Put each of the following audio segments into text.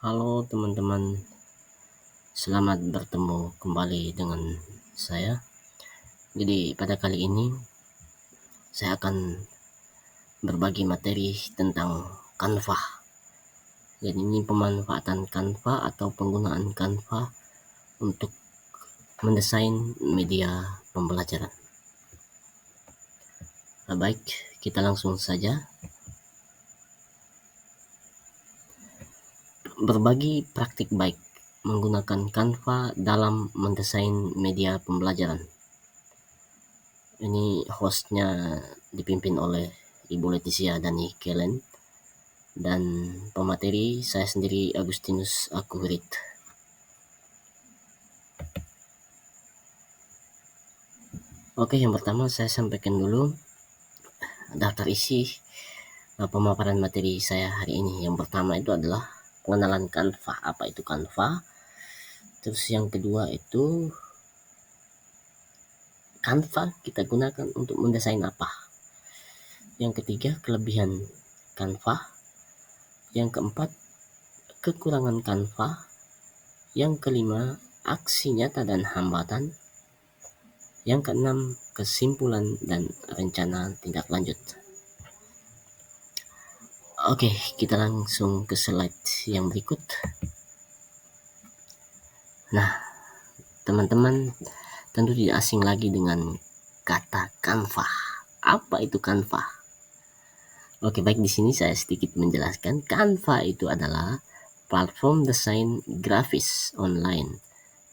Halo teman-teman, selamat bertemu kembali dengan saya. Jadi pada kali ini saya akan berbagi materi tentang Canva. Jadi ini pemanfaatan Canva atau penggunaan Canva untuk mendesain media pembelajaran. Baik, kita langsung saja. Berbagi praktik baik menggunakan Canva dalam mendesain media pembelajaran. Ini hostnya dipimpin oleh Ibu Leticia Dani Kelen dan pemateri saya sendiri Agustinus Akurit. Oke, yang pertama saya sampaikan dulu daftar isi pemaparan materi saya hari ini. Yang pertama itu adalah pengenalan Canva. Apa itu Canva? Terus yang kedua itu Canva kita gunakan untuk mendesain apa? Yang ketiga kelebihan Canva. Yang keempat kekurangan Canva. Yang kelima aksi nyata dan hambatan. Yang keenam kesimpulan dan rencana tindak lanjut. Oke, kita langsung ke slide yang berikut. Nah, teman-teman tentu tidak asing lagi dengan kata Canva. Apa itu Canva? Oke, baik, di sini saya sedikit menjelaskan. Canva itu adalah platform desain grafis online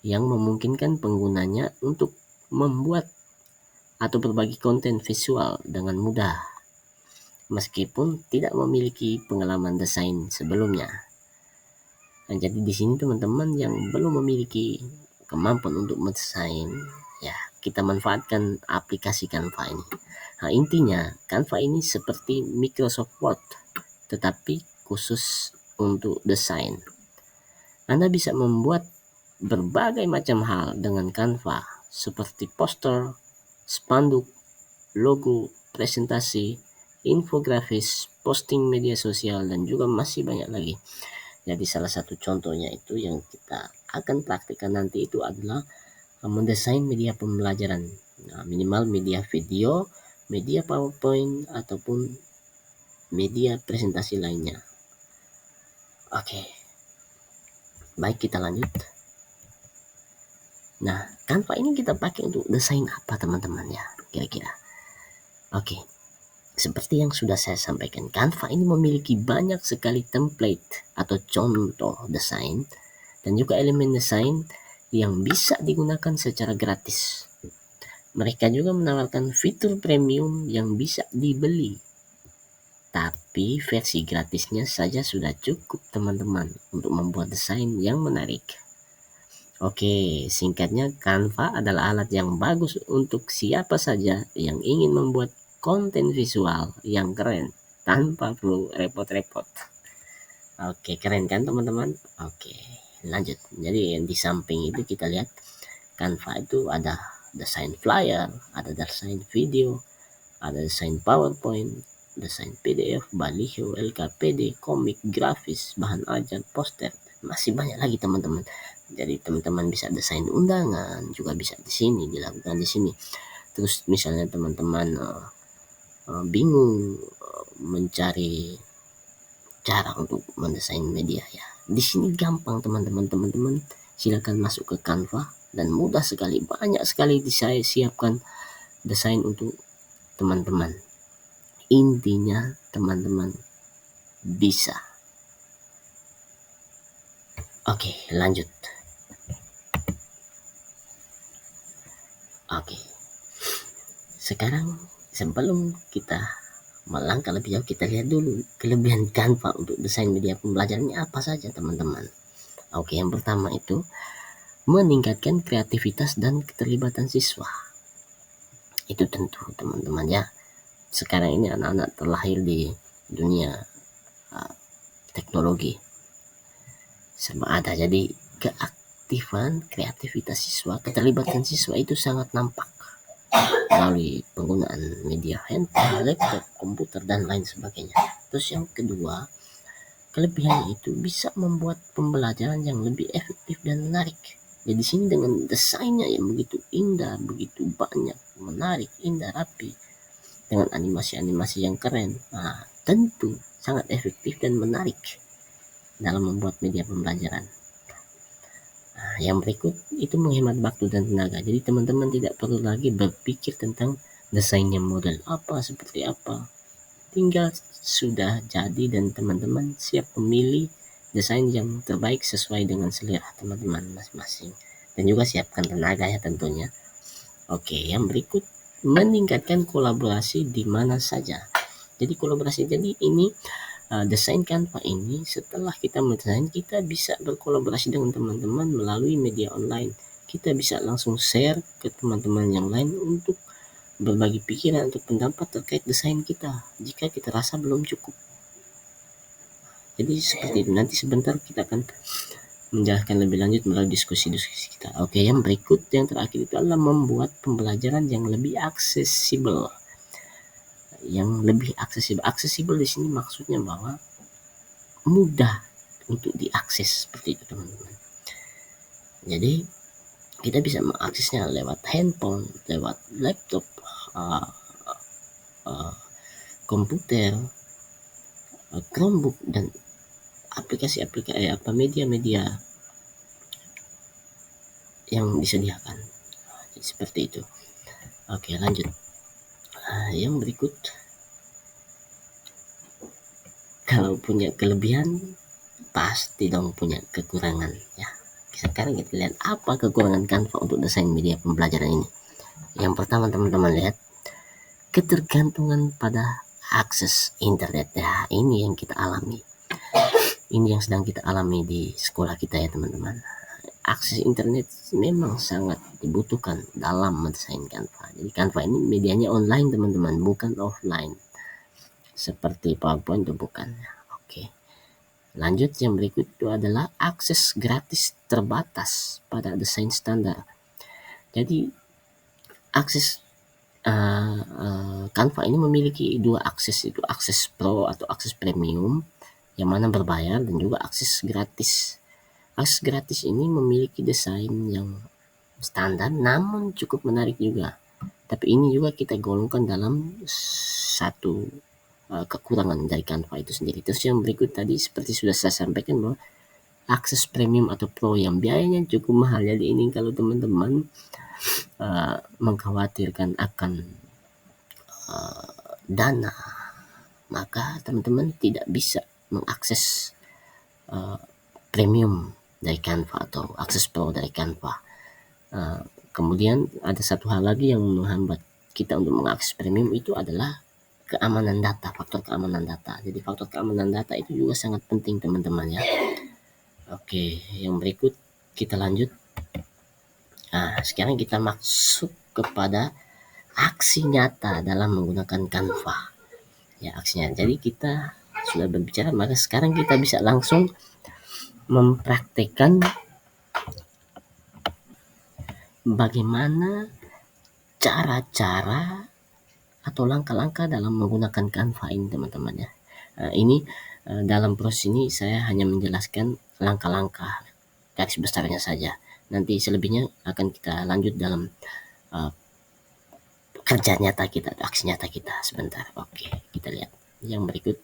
yang memungkinkan penggunanya untuk membuat atau berbagi konten visual dengan mudah, meskipun tidak memiliki pengalaman desain sebelumnya. Nah, jadi di sini teman-teman yang belum memiliki kemampuan untuk mendesain, ya kita manfaatkan aplikasi Canva ini. Nah, intinya Canva ini seperti Microsoft Word, tetapi khusus untuk desain. Anda bisa membuat berbagai macam hal dengan Canva, seperti poster, spanduk, logo, presentasi, infografis, posting media sosial, dan juga masih banyak lagi. Jadi salah satu contohnya itu yang kita akan praktikkan nanti itu adalah mendesain media pembelajaran. Nah, minimal media video, media PowerPoint, ataupun media presentasi lainnya. Oke, baik, kita lanjut. Nah, Canva ini kita pakai untuk desain apa teman-teman ya, kira-kira? Oke, seperti yang sudah saya sampaikan, Canva ini memiliki banyak sekali template atau contoh desain dan juga elemen desain yang bisa digunakan secara gratis. Mereka juga menawarkan fitur premium yang bisa dibeli, tapi versi gratisnya saja sudah cukup teman-teman untuk membuat desain yang menarik. Oke, singkatnya Canva adalah alat yang bagus untuk siapa saja yang ingin membuat konten visual yang keren tanpa perlu repot-repot. Oke, keren kan teman-teman? Oke, lanjut. Jadi di samping itu kita lihat Canva itu ada desain flyer, ada desain video, ada desain PowerPoint, desain PDF, baliho, LKPD, komik, grafis, bahan ajar, poster, masih banyak lagi teman-teman. Jadi teman-teman bisa desain undangan juga bisa di sini dilakukan di sini. Terus misalnya teman-teman bingung mencari cara untuk mendesain media ya. Di sini gampang teman-teman. Silakan masuk ke Canva dan mudah sekali, banyak sekali saya siapkan desain untuk teman-teman. Intinya teman-teman bisa. Oke, lanjut. Oke. Sekarang sebelum kita melangkah lebih jauh, kita lihat dulu kelebihan Canva untuk desain media pembelajarannya apa saja teman-teman. Oke, yang pertama itu meningkatkan kreativitas dan keterlibatan siswa. Itu tentu teman-teman ya. Sekarang ini anak-anak terlahir di dunia teknologi serba ada, jadi keaktifan kreativitas siswa, keterlibatan siswa itu sangat nampak melalui penggunaan media handphone, laptop, komputer, dan lain sebagainya. Terus yang kedua, kelebihan itu bisa membuat pembelajaran yang lebih efektif dan menarik. Jadi sini dengan desainnya yang begitu indah, begitu banyak, menarik, indah, rapi, dengan animasi-animasi yang keren, nah, tentu sangat efektif dan menarik dalam membuat media pembelajaran. Nah, yang berikut itu menghemat waktu dan tenaga. Jadi teman-teman tidak perlu lagi berpikir tentang desainnya model apa, seperti apa. Tinggal sudah jadi dan teman-teman siap memilih desain yang terbaik sesuai dengan selera teman-teman masing-masing. Dan juga siapkan tenaga ya tentunya. Oke, yang berikut meningkatkan kolaborasi di mana saja. Jadi kolaborasi, jadi ini desain Canva ini setelah kita mendesain, kita bisa berkolaborasi dengan teman-teman melalui media online. Kita bisa langsung share ke teman-teman yang lain untuk berbagi pikiran atau pendapat terkait desain kita jika kita rasa belum cukup. Jadi seperti itu. Nanti sebentar kita akan menjelaskan lebih lanjut melalui diskusi-diskusi kita. Oke, yang berikut yang terakhir itu adalah membuat pembelajaran yang lebih aksesibel. Aksesibel di sini maksudnya bahwa mudah untuk diakses, seperti itu teman-teman. Jadi kita bisa mengaksesnya lewat handphone, lewat laptop, komputer, Chromebook, dan aplikasi-aplikasi media-media yang disediakan. Jadi seperti itu. Oke, lanjut. Yang berikut, kalau punya kelebihan pasti dong punya kekurangan ya. Sekarang kita lihat apa kekurangan Canva untuk desain media pembelajaran ini. Yang pertama teman-teman lihat, ketergantungan pada akses internet. Ya, ini yang kita alami. Ini yang sedang kita alami di sekolah kita ya teman-teman. Akses internet memang sangat dibutuhkan dalam mendesain Canva. Jadi Canva ini medianya online teman-teman, bukan offline. Seperti PowerPoint itu bukan. Oke. Lanjut, yang berikut itu adalah akses gratis terbatas pada desain standar. Jadi akses Canva ini memiliki dua akses, itu akses pro atau akses premium yang mana berbayar, dan juga akses gratis. Akses gratis ini memiliki desain yang standar namun cukup menarik juga. Tapi ini juga kita golongkan dalam satu kekurangan dari Canva itu sendiri. Terus yang berikut tadi seperti sudah saya sampaikan bahwa akses premium atau pro yang biayanya cukup mahal. Jadi ini kalau teman-teman mengkhawatirkan akan dana, maka teman-teman tidak bisa mengakses premium dari Canva atau akses pro dari Canva. Kemudian ada satu hal lagi yang menghambat kita untuk mengakses premium, itu adalah keamanan data, faktor keamanan data. Jadi faktor keamanan data itu juga sangat penting teman-teman ya. Oke, yang berikut kita lanjut. Sekarang kita masuk kepada aksi nyata dalam menggunakan Canva. Ya, aksinya. Jadi kita sudah berbicara, maka sekarang kita bisa langsung mempraktekkan bagaimana cara-cara atau langkah-langkah dalam menggunakan Canva ini teman-teman ya. Ini dalam proses ini saya hanya menjelaskan langkah-langkah garis besarnya saja. Nanti selebihnya akan kita lanjut dalam kerja nyata kita, aksi nyata kita sebentar. Oke, kita lihat yang berikut.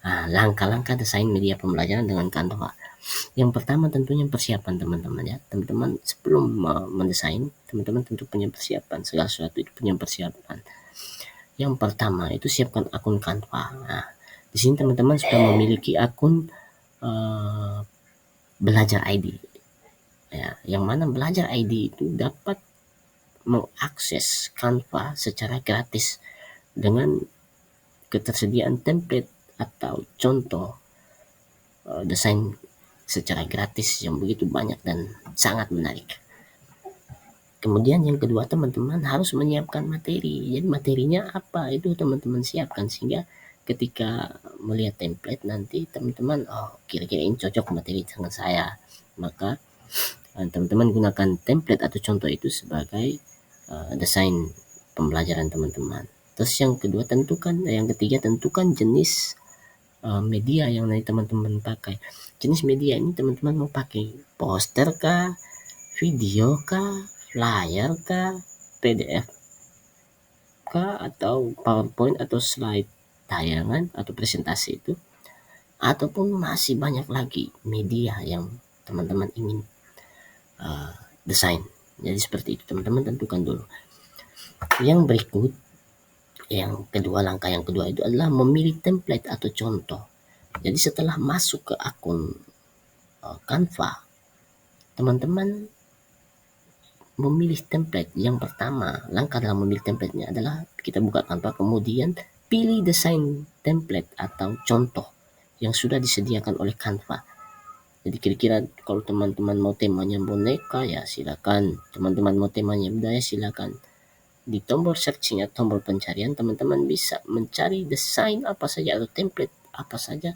Langkah-langkah desain media pembelajaran dengan Canva. Yang pertama tentunya persiapan teman-teman ya. Teman-teman sebelum mendesain, teman-teman tentu punya persiapan. Segala sesuatu itu punya persiapan. Yang pertama itu siapkan akun Canva. Di sini teman-teman sudah memiliki akun Belajar ID. Ya, yang mana Belajar ID itu dapat mengakses Canva secara gratis dengan ketersediaan template atau contoh desain secara gratis yang begitu banyak dan sangat menarik. Kemudian yang kedua, teman-teman harus menyiapkan materi. Jadi materinya apa itu teman-teman siapkan, sehingga ketika melihat template nanti teman-teman kira-kira ini cocok materi dengan saya, maka teman-teman gunakan template atau contoh itu sebagai desain pembelajaran teman-teman. Terus yang ketiga tentukan jenis media yang nanti teman-teman pakai. Jenis media ini teman-teman mau pakai poster kah, video kah, flyer kah, PDF kah, atau PowerPoint atau slide tayangan atau presentasi itu, ataupun masih banyak lagi media yang teman-teman ingin desain. Jadi seperti itu teman-teman tentukan dulu. Yang berikut, langkah yang kedua itu adalah memilih template atau contoh. Jadi setelah masuk ke akun Canva, teman-teman memilih template. Yang pertama, langkah dalam memilih template-nya adalah kita buka Canva, kemudian pilih desain template atau contoh yang sudah disediakan oleh Canva. Jadi kira-kira kalau teman-teman mau temanya boneka ya silakan, teman-teman mau temanya budaya silakan. Di tombol searching atau tombol pencarian teman-teman bisa mencari desain apa saja atau template apa saja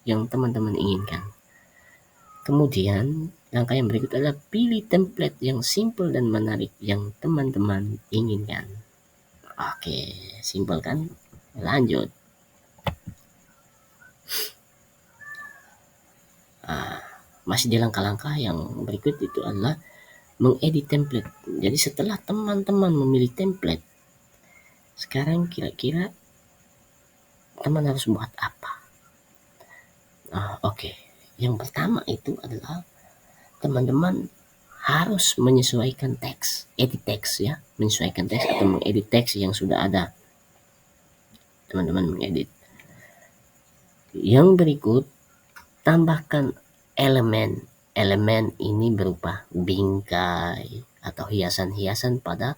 yang teman-teman inginkan. Kemudian langkah yang berikut adalah pilih template yang simple dan menarik yang teman-teman inginkan. Oke, simple kan? Lanjut. Masih di langkah-langkah yang berikut itu adalah mengedit template. Jadi setelah teman-teman memilih template, sekarang kira-kira teman harus buat apa? Oke. Yang pertama itu adalah teman-teman harus menyesuaikan teks, edit teks ya, menyesuaikan teks atau mengedit teks yang sudah ada. Teman-teman mengedit. Yang berikut, tambahkan elemen. Elemen ini berupa bingkai atau hiasan-hiasan pada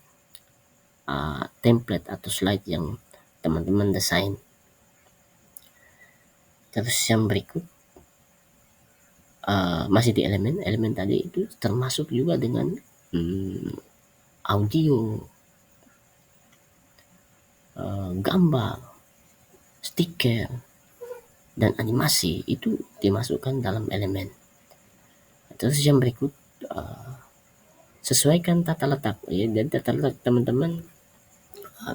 template atau slide yang teman-teman desain. Terus yang berikut, masih di elemen tadi itu termasuk juga dengan audio, gambar, stiker, dan animasi itu dimasukkan dalam elemen. Terus yang berikut, sesuaikan tata letak ya. Dan tata letak teman-teman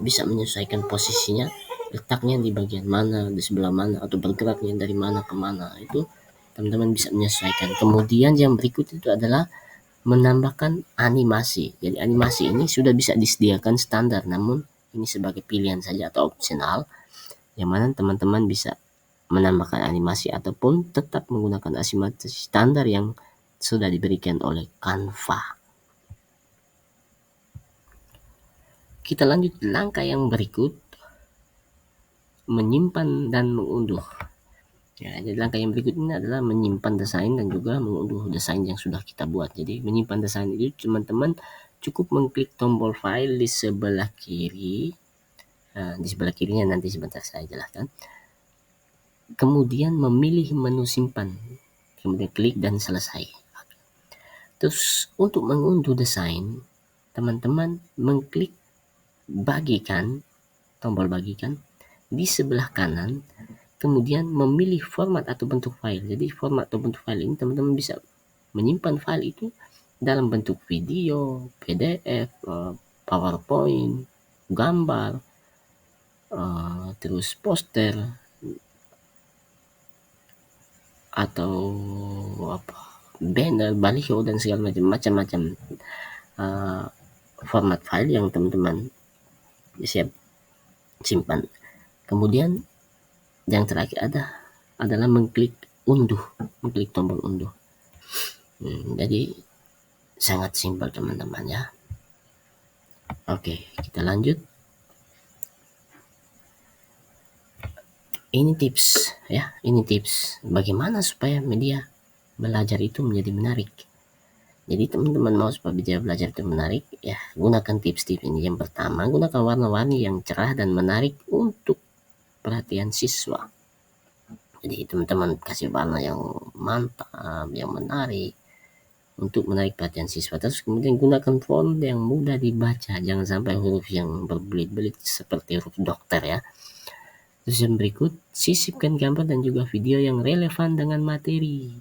bisa menyesuaikan posisinya, letaknya di bagian mana, di sebelah mana, atau bergeraknya dari mana ke mana, itu teman-teman bisa menyesuaikan. Kemudian yang berikut itu adalah menambahkan animasi. Jadi animasi ini sudah bisa disediakan standar, namun ini sebagai pilihan saja atau opsional, yang mana teman-teman bisa menambahkan animasi ataupun tetap menggunakan animasi standar yang sudah diberikan oleh Canva. Kita lanjut langkah yang berikut, menyimpan dan mengunduh. Ya, jadi langkah yang berikut ini adalah menyimpan desain dan juga mengunduh desain yang sudah kita buat. Jadi menyimpan desain itu teman-teman cukup mengklik tombol file di sebelah kiri. Di sebelah kirinya nanti sebentar saya jelaskan. Kemudian memilih menu simpan. Kemudian klik dan selesai. Terus untuk mengunduh desain, teman-teman mengklik bagikan, tombol bagikan di sebelah kanan. Kemudian memilih format atau bentuk file. Jadi format atau bentuk file ini teman-teman bisa menyimpan file itu dalam bentuk video, PDF, PowerPoint, gambar, terus poster, atau banner, baliho, dan segala macam-macam format file yang teman-teman siap simpan. Kemudian yang terakhir adalah mengklik tombol unduh. Jadi sangat simpel teman-teman ya. Oke, kita lanjut. Ini tips bagaimana supaya media belajar itu menjadi menarik. Jadi teman-teman mau supaya media belajar itu menarik, ya gunakan tips-tips ini. Yang pertama, gunakan warna-warni yang cerah dan menarik untuk perhatian siswa. Jadi teman-teman kasih warna yang mantap, yang menarik untuk menarik perhatian siswa. Terus kemudian gunakan font yang mudah dibaca, jangan sampai huruf yang berbelit-belit seperti huruf dokter ya. Terus yang berikut, sisipkan gambar dan juga video yang relevan dengan materi.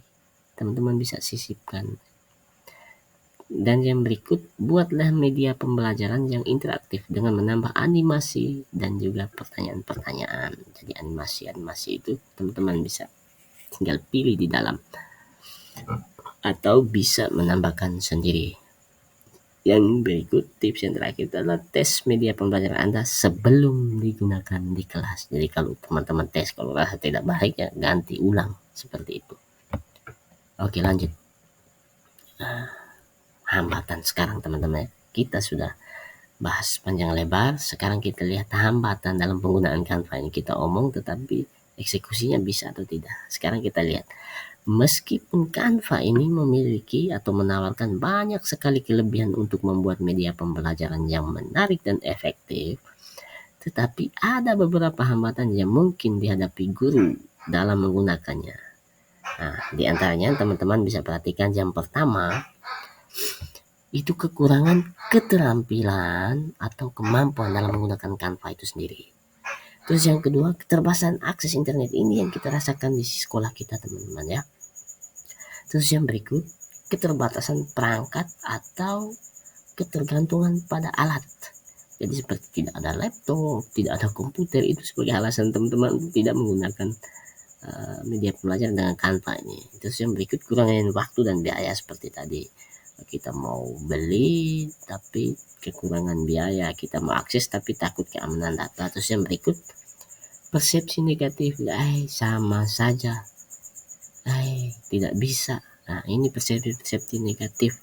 Teman-teman bisa sisipkan. Dan yang berikut, buatlah media pembelajaran yang interaktif dengan menambah animasi dan juga pertanyaan-pertanyaan. Jadi animasi-animasi itu teman-teman bisa tinggal pilih di dalam atau bisa menambahkan sendiri. Yang berikut, tips yang terakhir adalah tes media pembelajaran Anda sebelum digunakan di kelas. Jadi kalau teman-teman tes, kalau rasa tidak baik ya ganti ulang seperti itu. Oke, lanjut. Hambatan sekarang teman-teman, kita sudah bahas panjang lebar. Sekarang kita lihat hambatan dalam penggunaan Canva ini. Kita omong tetapi eksekusinya bisa atau tidak. Sekarang kita lihat, meskipun Canva ini memiliki atau menawarkan banyak sekali kelebihan untuk membuat media pembelajaran yang menarik dan efektif, tetapi ada beberapa hambatan yang mungkin dihadapi guru dalam menggunakannya. Nah, di antaranya teman-teman bisa perhatikan, yang pertama itu kekurangan keterampilan atau kemampuan dalam menggunakan Canva itu sendiri. Terus yang kedua, keterbatasan akses internet, ini yang kita rasakan di sekolah kita teman-teman ya. Terus yang berikut, keterbatasan perangkat atau ketergantungan pada alat. Jadi seperti tidak ada laptop, tidak ada komputer, itu sebagai alasan teman-teman tidak menggunakan media pembelajaran dengan Canva ini. Terus yang berikut, kurangnya waktu dan biaya seperti tadi. Kita mau beli tapi kekurangan biaya, kita mau akses tapi takut keamanan data. Terus yang berikut, persepsi negatif, sama saja, tidak bisa. Nah, ini persepsi negatif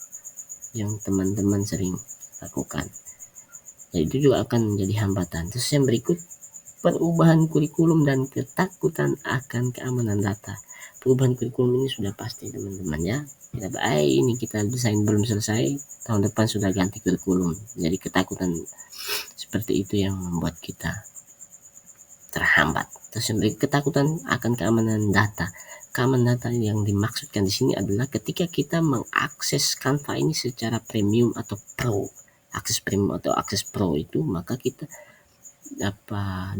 yang teman-teman sering lakukan. Jadi itu juga akan menjadi hambatan. Terus yang berikut, perubahan kurikulum dan ketakutan akan keamanan data. Perubahan kurikulum ini sudah pasti teman-teman ya. Ini kita desain belum selesai, tahun depan sudah ganti kurikulum. Jadi ketakutan seperti itu yang membuat kita terhambat. Terus yang berikut, ketakutan akan keamanan data. Keamanan data yang dimaksudkan di sini adalah ketika kita mengakses Canva ini secara premium atau pro. Akses premium atau akses pro itu, maka kita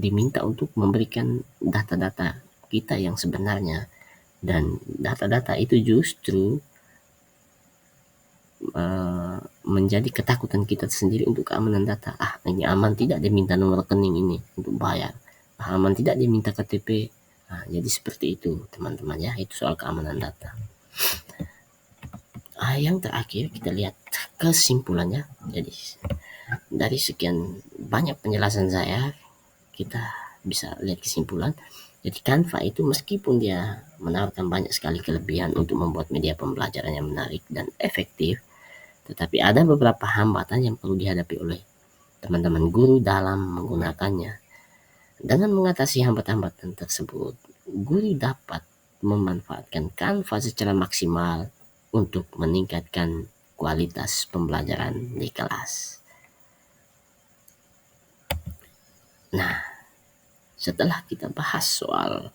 diminta untuk memberikan data-data kita yang sebenarnya, dan data-data itu justru menjadi ketakutan kita sendiri untuk keamanan data. Ini aman tidak dia minta nomor rekening ini untuk bayar, aman tidak dia minta KTP. Jadi seperti itu teman-teman ya, itu soal keamanan data. Yang terakhir kita lihat kesimpulannya. Jadi dari sekian banyak penjelasan saya, kita bisa lihat kesimpulan. Jadi Canva itu meskipun dia menawarkan banyak sekali kelebihan untuk membuat media pembelajaran yang menarik dan efektif, tetapi ada beberapa hambatan yang perlu dihadapi oleh teman-teman guru dalam menggunakannya. Dengan mengatasi hambatan-hambatan tersebut, guru dapat memanfaatkan Canva secara maksimal untuk meningkatkan kualitas pembelajaran di kelas. Nah, setelah kita bahas soal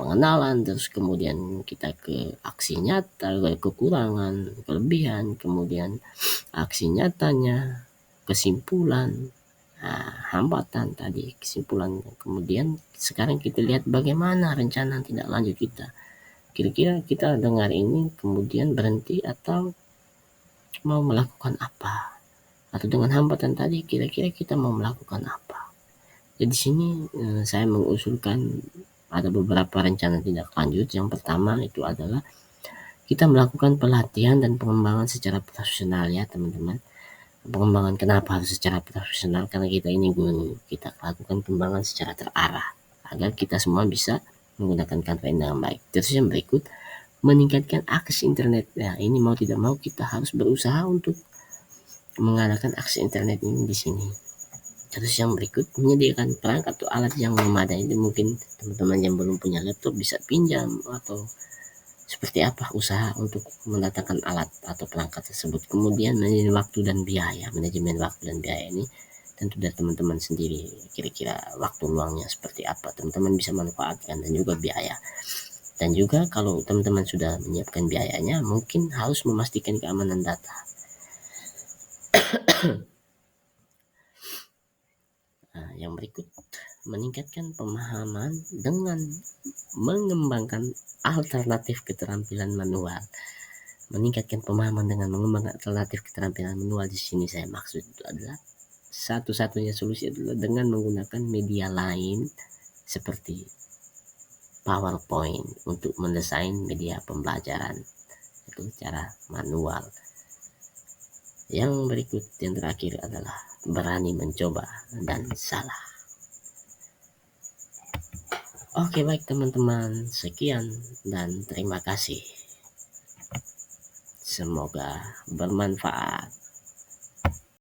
pengenalan, terus kemudian kita ke aksi nyata, kekurangan, kelebihan, kemudian aksi nyatanya, kesimpulan, hambatan tadi, kesimpulan. Kemudian sekarang kita lihat bagaimana rencana tindak lanjut kita. Kira-kira kita dengar ini kemudian berhenti atau mau melakukan apa? Atau dengan hambatan tadi kira-kira kita mau melakukan apa? Jadi sini saya mengusulkan ada beberapa rencana tindak lanjut. Yang pertama itu adalah kita melakukan pelatihan dan pengembangan secara profesional ya teman-teman. Pengembangan kenapa harus secara profesional? Karena kita ini guru, kita lakukan pengembangan secara terarah agar kita semua bisa menggunakan Canva dengan baik. Terus yang berikut, meningkatkan akses internet. Ya, ini mau tidak mau kita harus berusaha untuk mengadakan akses internet ini di sini. Terus yang berikut, menyediakan perangkat atau alat yang memadai. Mungkin teman-teman yang belum punya laptop bisa pinjam, atau seperti apa usaha untuk mendatangkan alat atau perangkat tersebut. Kemudian manajemen waktu dan biaya. Manajemen waktu dan biaya ini tentu dari teman-teman sendiri, kira-kira waktu luangnya seperti apa teman-teman bisa manfaatkan, dan juga biaya. Dan juga kalau teman-teman sudah menyiapkan biayanya, mungkin harus memastikan keamanan data. Yang berikut, meningkatkan pemahaman dengan mengembangkan alternatif keterampilan manual. meningkatkan pemahaman dengan mengembangkan alternatif keterampilan manual. Di sini saya maksud itu adalah satu-satunya solusi adalah dengan menggunakan media lain seperti PowerPoint untuk mendesain media pembelajaran, itu cara manual. Yang berikut, yang terakhir adalah berani mencoba dan salah. Oke, baik teman-teman, sekian dan terima kasih. Semoga bermanfaat.